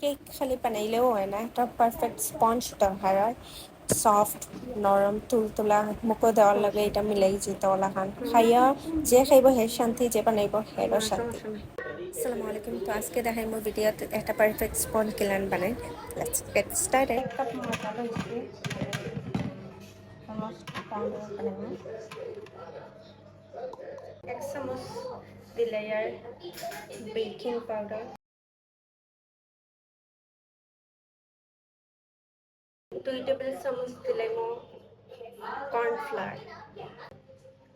Cake খালি বানাইলেও হয় না, একটা পারফেক্ট স্পঞ্জ দরকার হয়। সফট নরম তুলতুলা মুখও দেওয়ার লাগে, এটা মিলাই যেতে ওলাখান খাইয়া যে খাইব হে শান্তি, যে বানাইব হেরও শান্তি। আসসালামু আলাইকুম। তো আজকে দেখাই মোর ভিডিওত একটা পারফেক্ট স্পঞ্জ কিলান বানাই। Let's get started. এক কাপ ময়দা লইছি, পাউডার বানাইব। এক চামচ দিলে ইয়ার বেকিং পাউডার, 2 টেবিল চামচ দিলে মো কর্নফ্লাওয়ার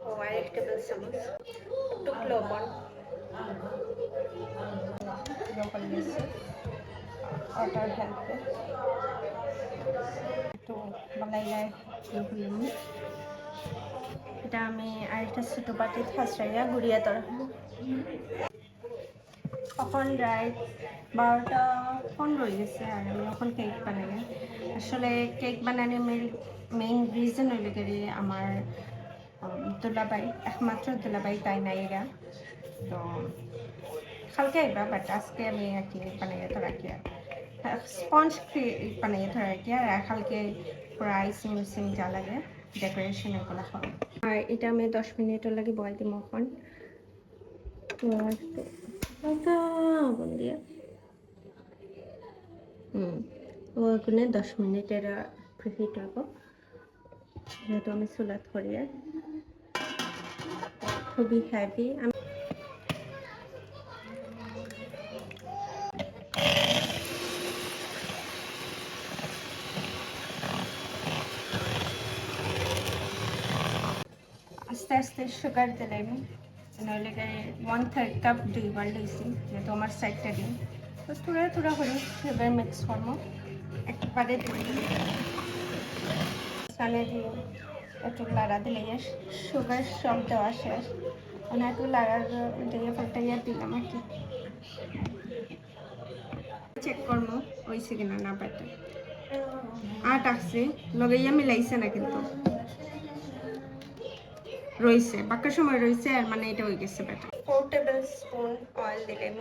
ও 1 টেবিল চামচ, একটু লবণ দিয়েছি ওটার হেল্পে একটু বালাইলাই লবণ। এটা আমি আরেকটা ছোটো বাটি থাসরাইয়া গুড়িয়া তরফ। তখন রাত 12টা 15 হয়ে গেছে আর আমি এখন কেক বানাই। আসলে কেক বানানোর মেইন রিজন হইলে গেলে আমার দুলাবাই, একমাত্র দুলাবাই তাই নাই এরা, তো কালকে আইবা, বাট আজকে আমি আর কি বানাইয়া তো রাখি আর স্পঞ্জ বানাইয়া তো রাখি আর কালকে পুরো আইসিং উইসিং যা লাগে ডেকোরেশন এগুলো হবে। আর এটা আমি 10 মিনিটের লাগে বয়েল দিব এখন। আগুন দিয়ে ওখানে 10 মিনিটের প্রিহিট হইব, যেহেতু আমি চুলাত করিয়ে খুবই হেভি। আমি আস্তে আস্তে সুগার দিলাম, নইলে 1/3 কাপ 2বার লইছি, যেহেতু আমার সাইডটা দিন তো থোড়া থোড়া করে সুগার মিক্স করবো একবারে সানে দিয়ে একটু লাড়া দিলে সুগার সব দেওয়া শেষ, মানে একটু লাড়ার দিয়ে পাল্টাইয়া দিলাম আর কি। চেক করবো হয়েছে কিনা না পাইতে। আট আসছে লগাইয়া মিলাইছে না, কিন্তু রয়েছে বাক্কার সময় রয়েছে আর মানে এটা হয়ে গেছে ব্যাটার। 4 টেবিল স্পুন অয়েল দিলাম,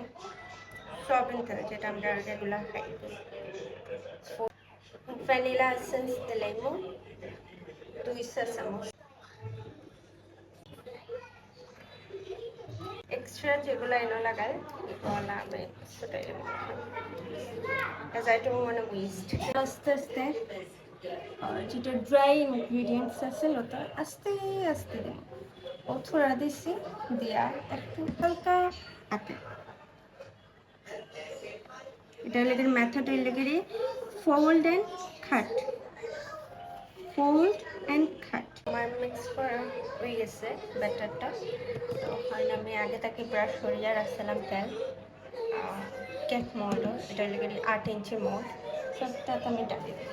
সয়াবিন তেল যেটা আমরা রেগুলার খাই। ভ্যানিলা এসেন্স দিলাম 2 চা চামচ। এক্সট্রা যেগুলো এনে লাগায় এগুলো আমি ছুটাই দেবো, as I don't want to waste. আস্তে আস্তে যেটা ড্রাই ইনগ্রিডিয়েন্টস আছে ওটা আস্তে আস্তে দেবো, ও থোড়া দিছি দিয়া একটু হালকা আটে। এটা লেগে মেথড লেগে fold and cut, fold and cut. আমার মিক্স করা হয়ে গেছে ব্যাটারটা, তখন আমি আগে তাকে ব্রাশ করিয়া রাখছিলাম তেল কেক মোল্ড, এটা লেগে 8 ইঞ্চি মোল্ড, সবটা আমি ডালি দিই।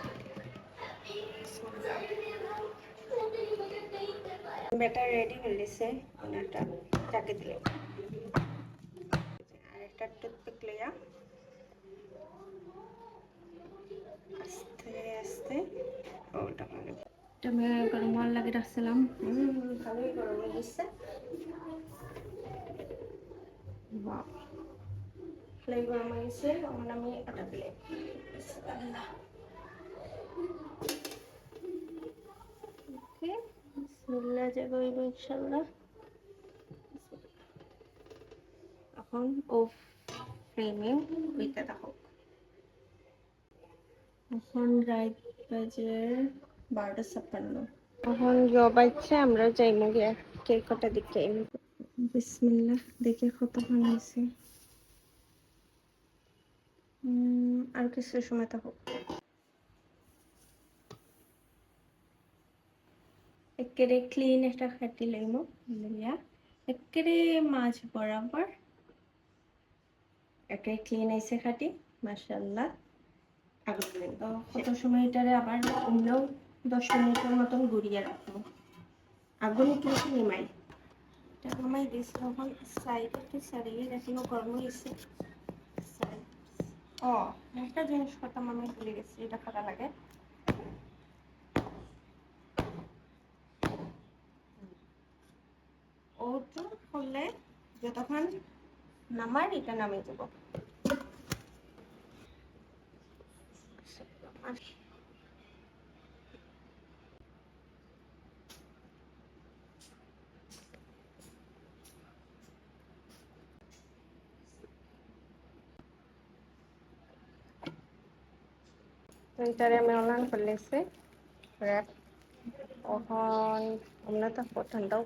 ব্যাটার রেডি হয়ে গেছে, এটা চাকে দিলে আর একটা টুথপিক লইয়া আস্তে আস্তে ওটা মানে আমি গরম হওয়ার লাগে রাখছিলাম, ভালোই গরম হয়ে গেছে। ফ্লেভার গরম হয়ে গেছে, তখন আমি এটা দিলে বিসমিল্লাহ যাবো ইনশাআল্লাহ। এখন অফ ফ্লেমে হইতে থাকো। এখন রাত বাজে 12:56। এখন জবাইছে, আমরা যাইমু গিয়া কেক কটা দিকে। বিসমিল্লাহ, দেখে কত ভালো হয়েছে। আর কিছু সময় থাকো। একেবারে ক্লিন একটা খাটি লইমু, লইয়া একেবারে মাছ বরাবর একেবারে ক্লিন আইছে খাটি, মাশাআল্লাহ। আগুন দিলাম তো কত সময় এটারে আবার অন্য 10 মিনিটের মতন ঘুরিয়ে রাখবো। আগুন কিন্তু নিমাই, এটা কমাই দিয়েছি। এখন সাইড একটু সারিয়ে রাখবো, গরম হয়েছে। ও একটা জিনিস কথা আমি ভুলে গেছি, এটা করা লাগে। ওটা করলে যতক্ষণ নামার এটা নামিয়ে দেবো। Ntar আমি online করলেছি wrap ohon omna ta pothan daw